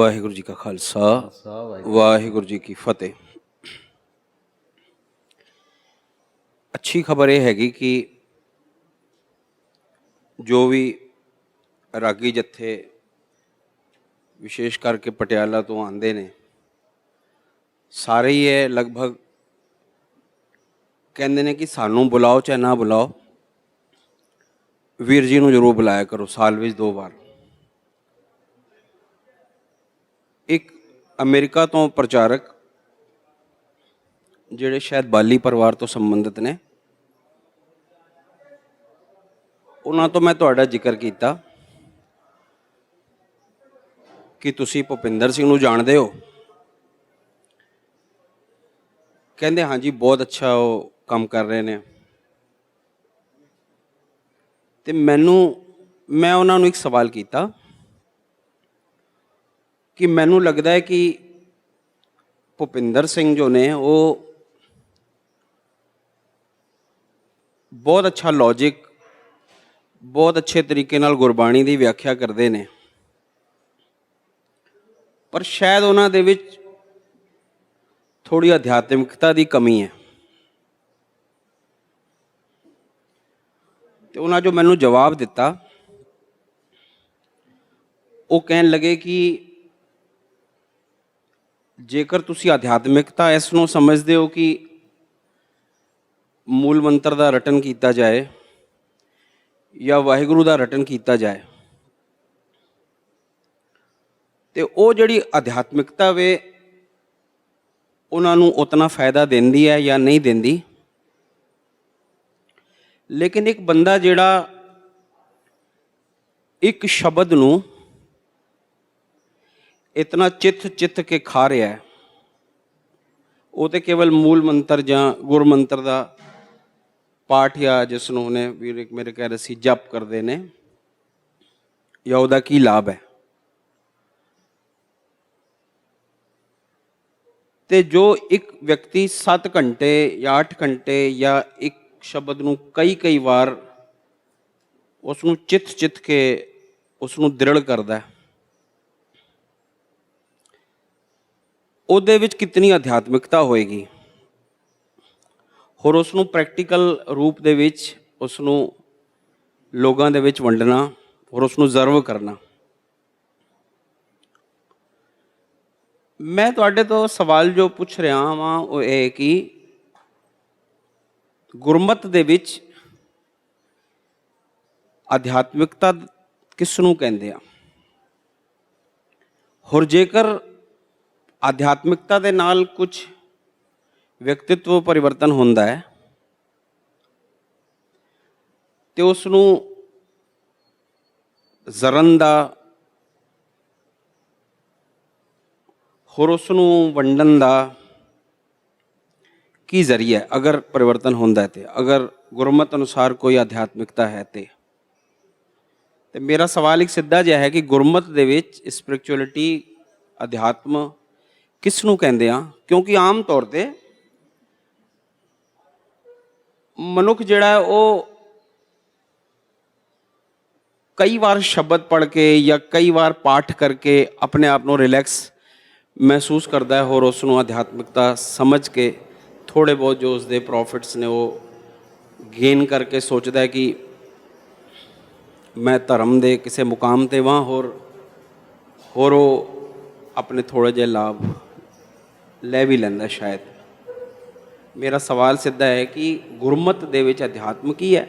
ਵਾਹਿਗੁਰੂ ਜੀ ਕਾ ਖਾਲਸਾ ਵਾਹਿਗੁਰੂ ਜੀ ਕੀ ਫਤਿਹ। ਅੱਛੀ ਖਬਰ ਇਹ ਹੈਗੀ ਕਿ ਜੋ ਵੀ ਰਾਗੀ ਜੱਥੇ ਵਿਸ਼ੇਸ਼ ਕਰਕੇ ਪਟਿਆਲਾ ਤੋਂ ਆਉਂਦੇ ਨੇ, ਸਾਰੇ ਹੀ ਇਹ ਲਗਭਗ ਕਹਿੰਦੇ ਨੇ ਕਿ ਸਾਨੂੰ ਬੁਲਾਓ ਚਾਹੇ ਨਾ ਬੁਲਾਓ, ਵੀਰ ਜੀ ਨੂੰ ਜ਼ਰੂਰ ਬੁਲਾਇਆ ਕਰੋ ਸਾਲ ਵਿੱਚ 2 ਵਾਰ। ਇੱਕ ਅਮਰੀਕਾ ਤੋਂ ਪ੍ਰਚਾਰਕ ਜਿਹੜੇ ਸ਼ਾਇਦ ਬਾਲੀ ਪਰਿਵਾਰ ਤੋਂ ਸੰਬੰਧਿਤ ਨੇ, ਉਹਨਾਂ ਤੋਂ ਮੈਂ ਤੁਹਾਡਾ ਜ਼ਿਕਰ ਕੀਤਾ ਕਿ ਤੁਸੀਂ ਭੁਪਿੰਦਰ ਸਿੰਘ ਨੂੰ ਜਾਣਦੇ ਹੋ। ਕਹਿੰਦੇ ਹਾਂਜੀ ਬਹੁਤ ਅੱਛਾ ਉਹ ਕੰਮ ਕਰ ਰਹੇ ਨੇ। ਤੇ ਮੈਂ ਉਹਨਾਂ ਨੂੰ ਇੱਕ ਸਵਾਲ ਕੀਤਾ ਕਿ ਮੈਨੂੰ ਲੱਗਦਾ ਹੈ ਕਿ ਭੁਪਿੰਦਰ ਸਿੰਘ ਜੋ ਨੇ ਉਹ ਬਹੁਤ ਅੱਛਾ ਲੌਜਿਕ, ਬਹੁਤ ਅੱਛੇ ਤਰੀਕੇ ਨਾਲ ਗੁਰਬਾਣੀ ਦੀ ਵਿਆਖਿਆ ਕਰਦੇ ਨੇ, ਪਰ ਸ਼ਾਇਦ ਉਹਨਾਂ ਦੇ ਵਿੱਚ ਥੋੜ੍ਹੀ ਅਧਿਆਤਮਿਕਤਾ ਦੀ ਕਮੀ ਹੈ। ਤੇ ਉਹਨਾਂ ਜੋ ਮੈਨੂੰ ਜਵਾਬ ਦਿੱਤਾ, ਉਹ ਕਹਿਣ ਲੱਗੇ ਕਿ ਜੇਕਰ ਤੁਸੀਂ ਅਧਿਆਤਮਿਕਤਾ ਇਸ ਨੂੰ ਸਮਝਦੇ ਹੋ ਕਿ ਮੂਲ ਮੰਤਰ ਦਾ ਰਟਨ ਕੀਤਾ ਜਾਏ ਜਾਂ ਵਾਹਿਗੁਰੂ ਦਾ ਰਟਨ ਕੀਤਾ ਜਾਏ, ਤੇ ਉਹ ਜਿਹੜੀ ਅਧਿਆਤਮਿਕਤਾ ਵੇ ਉਹਨਾਂ ਨੂੰ ਉਤਨਾ ਫਾਇਦਾ ਦਿੰਦੀ ਹੈ ਜਾਂ ਨਹੀਂ ਦਿੰਦੀ। ਲੇਕਿਨ ਇੱਕ ਬੰਦਾ ਜਿਹੜਾ ਇੱਕ ਸ਼ਬਦ ਨੂੰ ਇਤਨਾ ਚਿੱਤ ਕੇ ਖਾ ਰਿਹਾ ਹੈ, ਉਹ ਤੇ ਕੇਵਲ ਮੂਲ ਮੰਤਰ ਜਾਂ ਗੁਰਮੰਤਰ ਦਾ ਪਾਠ ਜਾਂ ਜਿਸ ਨੂੰ ਉਹਨੇ ਵੀਰ ਮੇਰੇ ਕਹਿ ਰਹੇ ਸੀ ਜਪ ਕਰਦੇ ਨੇ, ਜਾਂ ਉਹਦਾ ਕੀ ਲਾਭ ਹੈ। ਤੇ ਜੋ ਇੱਕ ਵਿਅਕਤੀ 7 ਘੰਟੇ ਜਾਂ 8 ਘੰਟੇ ਜਾਂ ਇੱਕ ਸ਼ਬਦ ਨੂੰ ਕਈ ਵਾਰ ਉਸ ਨੂੰ ਚਿੱਤ ਕੇ ਉਸ ਨੂੰ ਦ੍ਰਿੜ ਕਰਦਾ, ਉਹਦੇ ਵਿੱਚ ਕਿਤਨੀ ਅਧਿਆਤਮਿਕਤਾ ਹੋਏਗੀ। ਹੋਰ ਉਸ ਨੂੰ ਪ੍ਰੈਕਟੀਕਲ ਰੂਪ ਦੇ ਵਿੱਚ ਉਸ ਨੂੰ ਲੋਕਾਂ ਦੇ ਵਿੱਚ ਵੰਡਣਾ, ਹੋਰ ਉਸ ਨੂੰ ਜ਼ਰਵ ਕਰਨਾ। ਮੈਂ ਤੁਹਾਡੇ ਤੋਂ ਸਵਾਲ ਜੋ ਪੁੱਛ ਰਿਹਾ ਹਾਂ ਉਹ ਇਹ ਕਿ ਗੁਰਮਤ ਦੇ ਵਿੱਚ ਅਧਿਆਤਮਿਕਤਾ ਕਿਸ ਨੂੰ ਕਹਿੰਦੇ ਆ? ਹੋਰ ਜੇਕਰ ਅਧਿਆਤਮਿਕਤਾ ਦੇ ਨਾਲ ਕੁਝ ਵਿਅਕਤਿਤਵ ਪਰਿਵਰਤਨ ਹੁੰਦਾ ਹੈ ਤੇ ਉਸ ਨੂੰ ਜ਼ਰਨ ਦਾ, ਹੋਰ ਉਸ ਨੂੰ ਵੰਡਣ ਦਾ ਕੀ ਜ਼ਰੀਆ ਹੈ? ਅਗਰ ਪਰਿਵਰਤਨ ਹੁੰਦਾ ਹੈ ਤੇ ਅਗਰ ਗੁਰਮਤ ਅਨੁਸਾਰ ਕੋਈ ਅਧਿਆਤਮਿਕਤਾ ਹੈ ਤੇ ਮੇਰਾ ਸਵਾਲ ਇੱਕ ਸਿੱਧਾ ਜਿਹਾ ਹੈ ਕਿ ਗੁਰਮਤ ਦੇ ਵਿੱਚ ਸਪਿਰਿਚੁਅਲਿਟੀ, ਅਧਿਆਤਮ ਕਿਸ ਨੂੰ ਕਹਿੰਦੇ ਆ? ਕਿਉਂਕਿ ਆਮ ਤੌਰ 'ਤੇ ਮਨੁੱਖ ਜਿਹੜਾ ਹੈ ਉਹ ਕਈ ਵਾਰ ਸ਼ਬਦ ਪੜ੍ਹ ਕੇ ਜਾਂ ਕਈ ਵਾਰ ਪਾਠ ਕਰਕੇ ਆਪਣੇ ਆਪ ਨੂੰ ਰਿਲੈਕਸ ਮਹਿਸੂਸ ਕਰਦਾ ਹੈ, ਹੋਰ ਉਸ ਨੂੰ ਅਧਿਆਤਮਿਕਤਾ ਸਮਝ ਕੇ ਥੋੜ੍ਹੇ ਬਹੁਤ ਜੋ ਉਸਦੇ ਪ੍ਰੋਫਿਟਸ ਨੇ ਉਹ ਗੇਨ ਕਰਕੇ ਸੋਚਦਾ ਹੈ ਕਿ ਮੈਂ ਧਰਮ ਦੇ ਕਿਸੇ ਮੁਕਾਮ 'ਤੇ ਵਾਂ, ਹੋਰ ਉਹ ਆਪਣੇ ਥੋੜ੍ਹੇ ਜਿਹੇ ਲਾਭ ਲੈ ਵੀ ਲੈਂਦਾ ਸ਼ਾਇਦ। ਮੇਰਾ ਸਵਾਲ ਸਿੱਧਾ ਹੈ ਕਿ ਗੁਰਮਤ ਦੇ ਵਿੱਚ ਅਧਿਆਤਮ ਕੀ ਹੈ,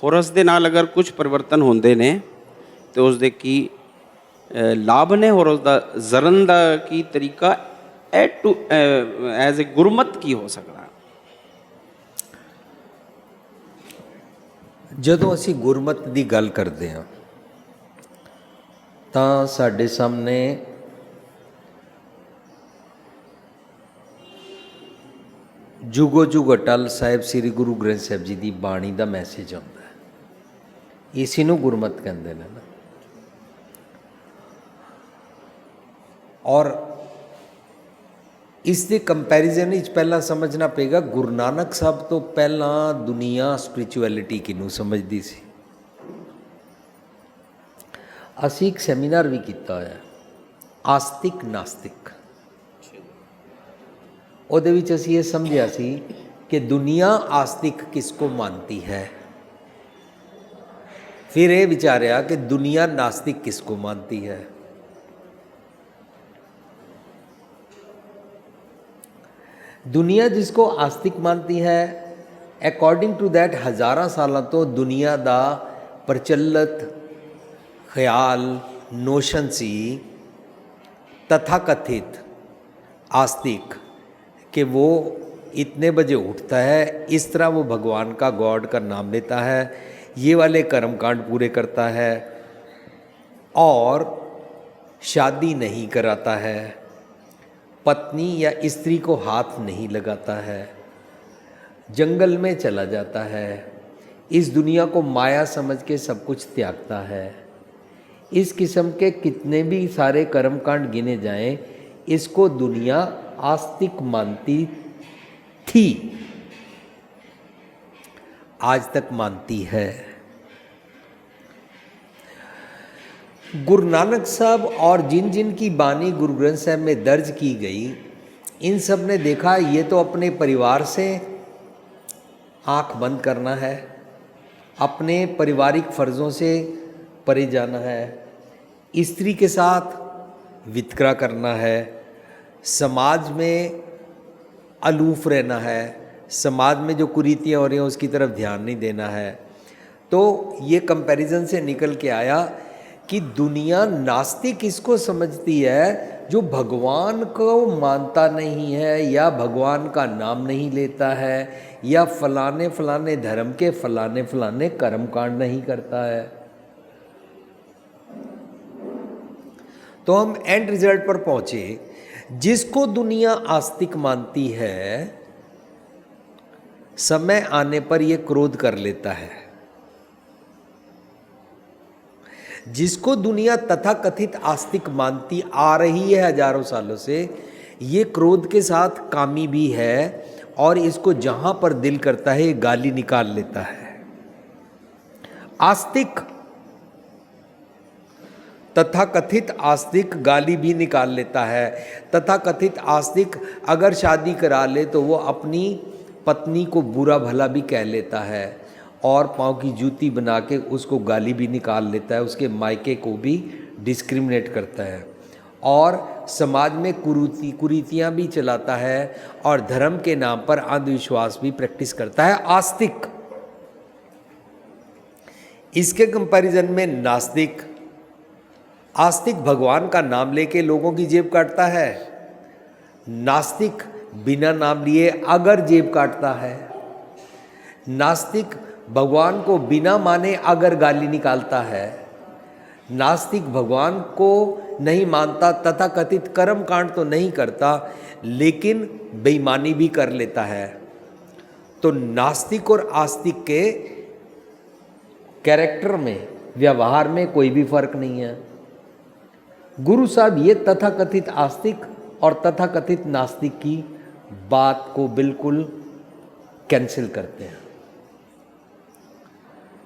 ਹੋਰ ਉਸ ਦੇ ਨਾਲ ਅਗਰ ਕੁਝ ਪਰਿਵਰਤਨ ਹੁੰਦੇ ਨੇ ਤੇ ਉਸ ਦੇ ਕੀ ਲਾਭ ਨੇ, ਹੋਰ ਉਸਦਾ ਜ਼ਰਨ ਦਾ ਕੀ ਤਰੀਕਾ ਐਜ਼ ਏ ਗੁਰਮਤ ਕੀ ਹੋ ਸਕਦਾ? ਜਦੋਂ ਅਸੀਂ ਗੁਰਮਤ ਦੀ ਗੱਲ ਕਰਦੇ ਹਾਂ ਤਾਂ ਸਾਡੇ ਸਾਹਮਣੇ ਜੁਗੋ ਜੁਗ ਅਟਲ ਸਾਹਿਬ ਸ੍ਰੀ ਗੁਰੂ ਗ੍ਰੰਥ ਸਾਹਿਬ ਜੀ ਦੀ ਬਾਣੀ ਦਾ ਮੈਸੇਜ ਆਉਂਦਾ ਹੈ। ਇਸੇ ਨੂੰ ਗੁਰਮਤ ਕਹਿੰਦੇ ਨੇ ਨਾ। ਔਰ ਇਸ ਦੇ ਕੰਪੈਰੀਜ਼ਨ ਵਿੱਚ ਪਹਿਲਾਂ ਸਮਝਣਾ ਪਏਗਾ ਗੁਰੂ ਨਾਨਕ ਸਾਹਿਬ ਤੋਂ ਪਹਿਲਾਂ ਦੁਨੀਆ ਸਪਿਰਿਚੁਅਲਿਟੀ ਕਿਹਨੂੰ ਸਮਝਦੀ ਸੀ। ਅਸੀਂ ਇੱਕ ਸੈਮੀਨਾਰ ਵੀ ਕੀਤਾ ਹੋਇਆ ਆਸਤਿਕ ਨਾਸਤਿਕ। ਉਹਦੇ ਵਿੱਚ ਅਸੀਂ ਇਹ ਸਮਝਿਆ ਸੀ ਕਿ ਦੁਨੀਆ ਆਸਤਿਕ ਕਿਸ ਕੋ ਮਾਨਤੀ ਹੈ, फिर ये विचारा कि दुनिया नास्तिक किसको मानती है। दुनिया जिसको आस्तिक मानती है, अकॉर्डिंग टू दैट हज़ारां सालों तो दुनिया दा प्रचलित ख्याल नोशन सी तथाकथित आस्तिक कि वो इतने बजे उठता है, इस तरह वो भगवान का गॉड का नाम लेता है, ये वाले कर्मकांड पूरे करता है और शादी नहीं कराता है, पत्नी या स्त्री को हाथ नहीं लगाता है, जंगल में चला जाता है, इस दुनिया को माया समझ के सब कुछ त्यागता है। इस किस्म के कितने भी सारे कर्मकांड गिने जाएं, इसको दुनिया आस्तिक मानती थी, आज तक मानती है। गुरु नानक साहब और जिन जिन की बानी गुरु ग्रंथ साहब में दर्ज की गई, इन सब ने देखा ये तो अपने परिवार से आंख बंद करना है, अपने पारिवारिक फ़र्ज़ों से परे जाना है, स्त्री के साथ वितकरा करना है, समाज में अलूफ रहना है, समाज में जो कुरीतियाँ हो रही हैं उसकी तरफ ध्यान नहीं देना है। तो ये कंपैरिजन से निकल के आया कि दुनिया नास्तिक किसको समझती है, जो भगवान को मानता नहीं है या भगवान का नाम नहीं लेता है या फलाने फलाने धर्म के फलाने फलाने कर्मकांड नहीं करता है। तो हम एंड रिजल्ट पर पहुंचे, जिसको दुनिया आस्तिक मानती है, समय आने पर यह क्रोध कर लेता है। जिसको दुनिया तथाकथित आस्तिक मानती आ रही है हजारों सालों से, ये क्रोध के साथ कामी भी है और इसको जहां पर दिल करता है गाली निकाल लेता है। आस्तिक तथाकथित आस्तिक गाली भी निकाल लेता है। तथाकथित आस्तिक अगर शादी करा ले तो वो अपनी पत्नी को बुरा भला भी कह लेता है और पाँव की जूती बना के उसको गाली भी निकाल लेता है, उसके मायके को भी डिस्क्रिमिनेट करता है और समाज में कुरीतियाँ भी चलाता है और धर्म के नाम पर अंधविश्वास भी प्रैक्टिस करता है। आस्तिक। इसके कंपैरिजन में नास्तिक, आस्तिक भगवान का नाम लेके लोगों की जेब काटता है, नास्तिक बिना नाम लिए अगर जेब काटता है, नास्तिक भगवान को बिना माने अगर गाली निकालता है, नास्तिक भगवान को नहीं मानता, तथाकथित कर्म कांड तो नहीं करता लेकिन बेईमानी भी कर लेता है। तो नास्तिक और आस्तिक के कैरेक्टर में, व्यवहार में कोई भी फर्क नहीं है। गुरु साहब ये तथाकथित आस्तिक और तथाकथित नास्तिक की बात को बिल्कुल कैंसिल करते हैं।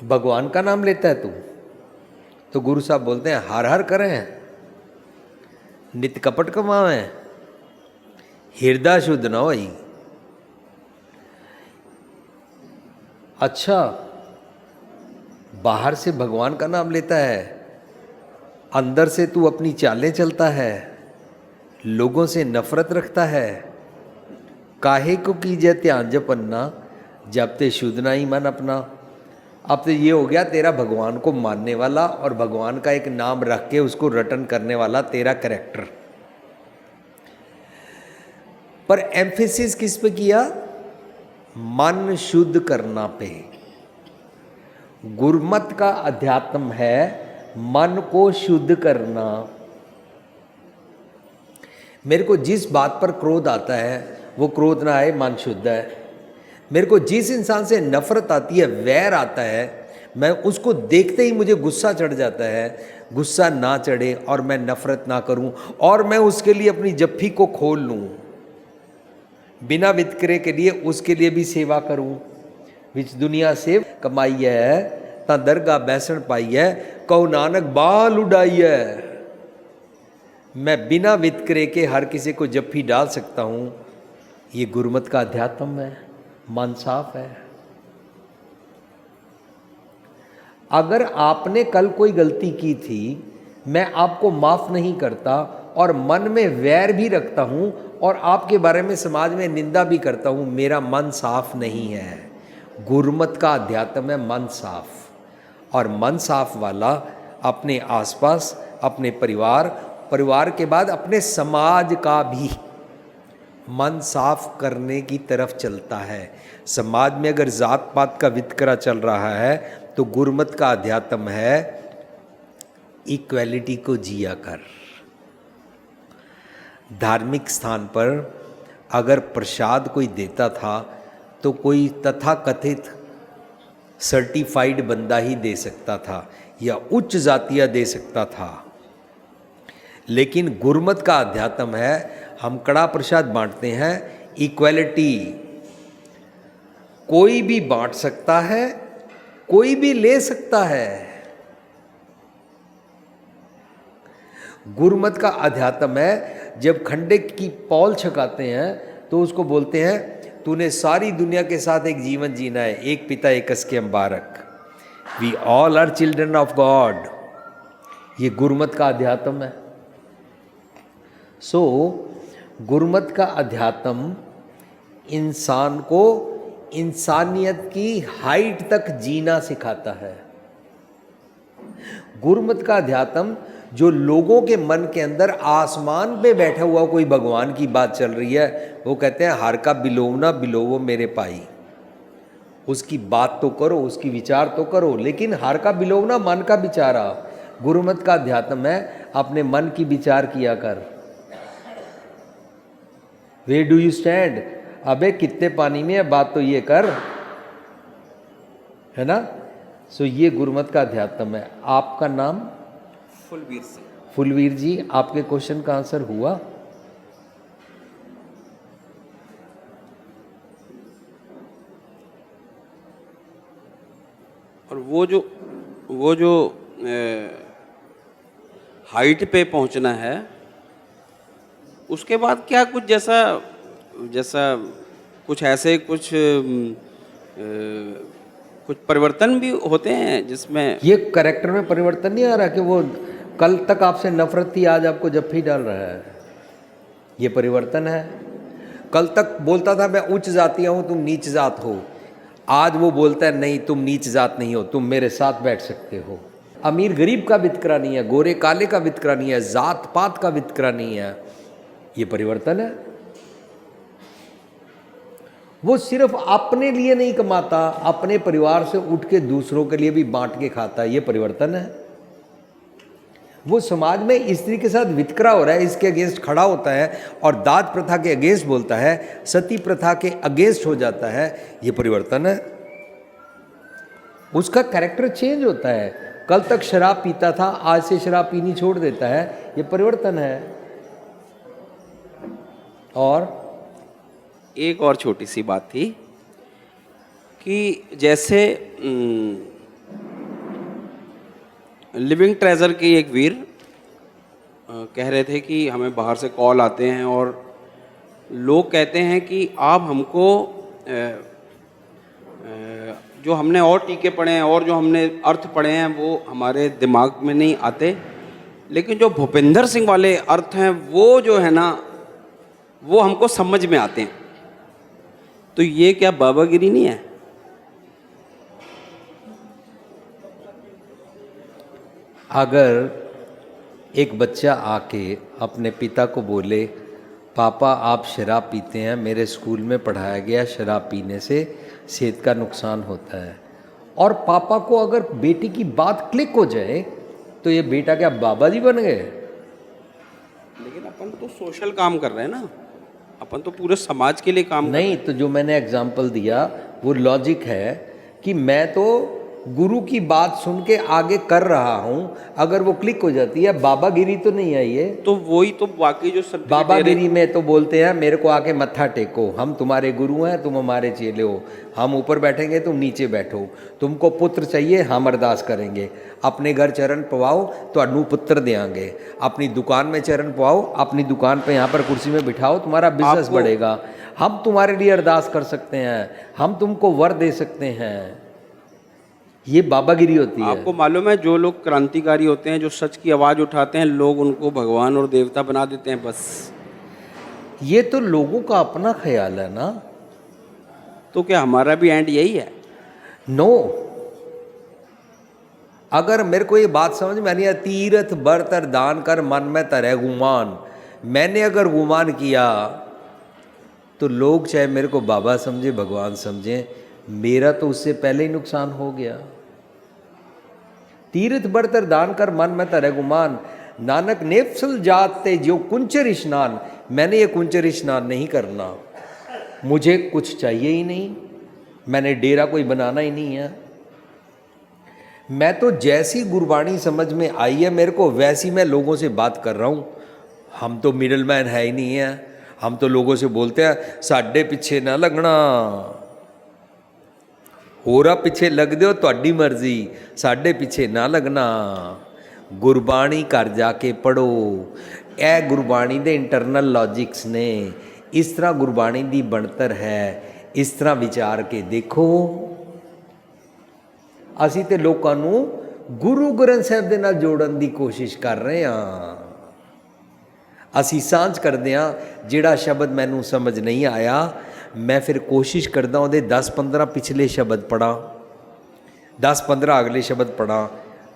भगवान का नाम लेता है तू, तो गुरु साहब बोलते हैं हर हर करें, नित्य कपट कमावें, हृदय शुद्ध न होई। अच्छा, बाहर से भगवान का नाम लेता है, अंदर से तू अपनी चालें चलता है, लोगों से नफरत रखता है। काहे को कीजिए ध्यान जपन्ना, जब ते शुद्ध ना ही मन अपना। अब तो ये हो गया तेरा भगवान को मानने वाला और भगवान का एक नाम रख के उसको रटन करने वाला तेरा कैरेक्टर। पर एम्फेसिस किस पे किया? मन शुद्ध करना पे। गुरमत का अध्यात्म है मन को शुद्ध करना। मेरे को जिस बात पर क्रोध आता है वो क्रोध ना आए, मन शुद्ध है। मेरे को जिस इंसान से नफरत आती है, वैर आता है, मैं उसको देखते ही मुझे गुस्सा चढ़ जाता है, गुस्सा ना चढ़े और मैं नफरत ना करूं और मैं उसके लिए अपनी जप्फी को खोल लूं, बिना वितकरे के लिए उसके लिए भी सेवा करूं। विच दुनिया से कमाई है ता दरगाह बैसन पाई है, कहो नानक बाल उड़ाई है। मैं बिना वितकरे के हर किसी को जप्फी डाल सकता हूँ, ये गुरमत का अध्यात्म है, मन साफ है। अगर आपने कल कोई गलती की थी, मैं आपको माफ़ नहीं करता और मन में वैर भी रखता हूँ और आपके बारे में समाज में निंदा भी करता हूँ, मेरा मन साफ नहीं है। गुरमत का अध्यात्म है मन साफ, और मन साफ वाला अपने आसपास, अपने परिवार के बाद अपने समाज का भी मन साफ करने की तरफ चलता है। समाज में अगर जात पात का वितकरा चल रहा है तो गुरमत का अध्यात्म है इक्वलिटी को जिया कर। धार्मिक स्थान पर अगर प्रसाद कोई देता था तो कोई तथाकथित सर्टिफाइड बंदा ही दे सकता था या उच्च जातिया दे सकता था, लेकिन गुरमत का अध्यात्म है हम कड़ा प्रसाद बांटते हैं, इक्वलिटी, कोई भी बांट सकता है, कोई भी ले सकता है। गुरमत का अध्यात्म है जब खंडे की पौल छकाते हैं तो उसको बोलते हैं तूने सारी दुनिया के साथ एक जीवन जीना है, एक पिता एक के अंबारक, we all are children of God. ये गुरमत का अध्यात्म है। सो गुरमत का अध्यात्म इंसान को इंसानियत की हाइट तक जीना सिखाता है। गुरमत का अध्यात्म जो लोगों के मन के अंदर आसमान पे बैठा हुआ कोई भगवान की बात चल रही है, वो कहते हैं हर का बिलोवना बिलोवो मेरे पाई। उसकी बात तो करो, उसकी विचार तो करो, लेकिन हर का बिलोवना मन का विचारा। गुरमत का अध्यात्म है अपने मन की विचार किया कर। Where do you stand? अबे कितने पानी में है, बात तो ये कर, है ना। सो ये गुरमत का अध्यात्म है। आपका नाम? फुलवीर सिंह। फुलवीर जी, आपके क्वेश्चन का आंसर हुआ? और वो जो हाइट पे पहुंचना है, उसके बाद क्या कुछ जैसा कुछ ऐसे कुछ परिवर्तन भी होते हैं जिसमें ये कैरेक्टर में परिवर्तन नहीं आ रहा कि वो कल तक आपसे नफरत थी, आज आपको जप्फी डाल रहा है। ये परिवर्तन है। कल तक बोलता था मैं उच्च जातिया हूँ, तुम नीच जात हो, आज वो बोलता है नहीं तुम नीच जात नहीं हो, तुम मेरे साथ बैठ सकते हो। अमीर गरीब का वितकरा नहीं है, गोरे काले का वितकरा नहीं है, जात पात का वितकरा नहीं है। ये परिवर्तन है। वो सिर्फ अपने लिए नहीं कमाता, अपने परिवार से उठ के दूसरों के लिए भी बांट के खाता है। ये परिवर्तन है। वो समाज में स्त्री के साथ वितकरा हो रहा है, इसके अगेंस्ट खड़ा होता है और दाज प्रथा के अगेंस्ट बोलता है, सती प्रथा के अगेंस्ट हो जाता है। ये परिवर्तन है। उसका कैरेक्टर चेंज होता है। कल तक शराब पीता था, आज से शराब पीनी छोड़ देता है। ये परिवर्तन है। और एक और छोटी सी बात थी कि जैसे लिविंग ट्रेजर के एक वीर कह रहे थे कि हमें बाहर से कॉल आते हैं और लोग कहते हैं कि आप हमको जो हमने और टीके पढ़े हैं और जो हमने अर्थ पढ़े हैं वो हमारे दिमाग में नहीं आते, लेकिन जो भूपेंद्र सिंह वाले अर्थ हैं वो जो है ना वो हमको समझ में आते हैं। तो ये क्या बाबागिरी नहीं है? अगर एक बच्चा आके अपने पिता को बोले पापा आप शराब पीते हैं, मेरे स्कूल में पढ़ाया गया शराब पीने से सेहत का नुकसान होता है, और पापा को अगर बेटी की बात क्लिक हो जाए तो ये बेटा क्या बाबा जी बन गए? लेकिन अपन तो सोशल काम कर रहे हैं ना, अपन तो पूरे समाज के लिए काम नहीं। तो जो मैंने एग्जाम्पल दिया वो लॉजिक है कि मैं तो गुरु की बात सुन के आगे कर रहा हूँ, अगर वो क्लिक हो जाती है, बाबागिरी तो नहीं आई है। तो वही तो बाकी जो सर्टिफिकेट बाबागिरी में तो बोलते हैं मेरे को आके मत्था टेको, हम तुम्हारे गुरु हैं, तुम हमारे चेले हो, हम ऊपर बैठेंगे तुम नीचे बैठो, तुमको पुत्र चाहिए हम अरदास करेंगे, अपने घर चरण पवाओ तो अनु पुत्र देंगे, अपनी दुकान में चरण पवाओ, अपनी दुकान पे यहाँ पर कुर्सी में बिठाओ, तुम्हारा बिजनेस बढ़ेगा, हम तुम्हारे लिए अरदास कर सकते हैं, हम तुमको वर दे सकते हैं। ये बाबागिरी होती है। आपको मालूम है जो लोग क्रांतिकारी होते हैं, जो सच की आवाज़ उठाते हैं, लोग उनको भगवान और देवता बना देते हैं बस। ये तो लोगों का अपना ख्याल है ना। तो क्या हमारा भी एंड यही है? नो, अगर मेरे को ये बात समझ में नहीं है, तीर्थ बरतर दान कर मन में तरह गुमान, मैंने अगर गुमान किया तो लोग चाहे मेरे को बाबा समझे भगवान समझे, मेरा तो उससे पहले ही नुकसान हो गया। तीर्थ बरतर दान कर मन में तरह गुमान, नानक नेफसल जाते जो कुंचर स्नान, मैंने ये कुंचर स्नान नहीं करना, मुझे कुछ चाहिए ही नहीं, मैंने डेरा कोई बनाना ही नहीं है। मैं तो जैसी गुरबाणी समझ में आई है मेरे को वैसी मैं लोगों से बात कर रहा हूँ। हम तो मिडल मैन है ही नहीं है, हम तो लोगों से बोलते हैं साढ़े पीछे ना लगना, होरा पीछे लग दो तुहाडी मर्जी, साढ़े पीछे ना लगना, गुरबाणी घर जाके पढ़ो। ए गुरबाणी दे इंटरनल लॉजिक्स ने, इस तरह गुरबाणी दी बनतर है, इस तरह विचार के देखो। ਅਸੀਂ ਤੇ ਲੋਕਾਂ ਨੂੰ ਗੁਰੂ ਗ੍ਰੰਥ ਸਾਹਿਬ ਦੇ ਨਾਲ ਜੋੜਨ ਦੀ ਕੋਸ਼ਿਸ਼ ਕਰ ਰਹੇ ਹਾਂ। ਅਸੀਂ ਸਾਂਝ ਕਰਦੇ ਹਾਂ, ਜਿਹੜਾ ਸ਼ਬਦ ਮੈਨੂੰ ਸਮਝ ਨਹੀਂ ਆਇਆ मैं फिर कोशिश करता ਉਹਦੇ 10-15 पिछले शब्द पढ़ा, 10-15 अगले शब्द पढ़ा,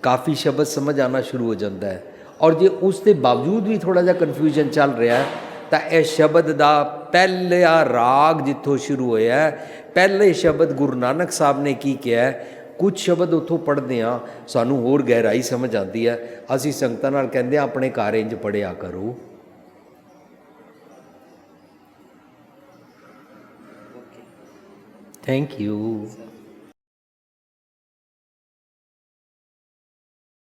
काफ़ी शब्द समझ आना शुरू हो जाता है। और जे उसके बावजूद भी थोड़ा जिहा कन्फ्यूजन चल रहा है तो यह शब्द का पहला राग जितों शुरू होया है, पहले शब्द गुरु नानक साहब ने की किया है, कुछ शब्द उतों पढ़ते हैं सानू होर गहराई समझ आती है। असी संगतां नाल कहंदे अपने घर इंज पढ़िया करो। Thank you.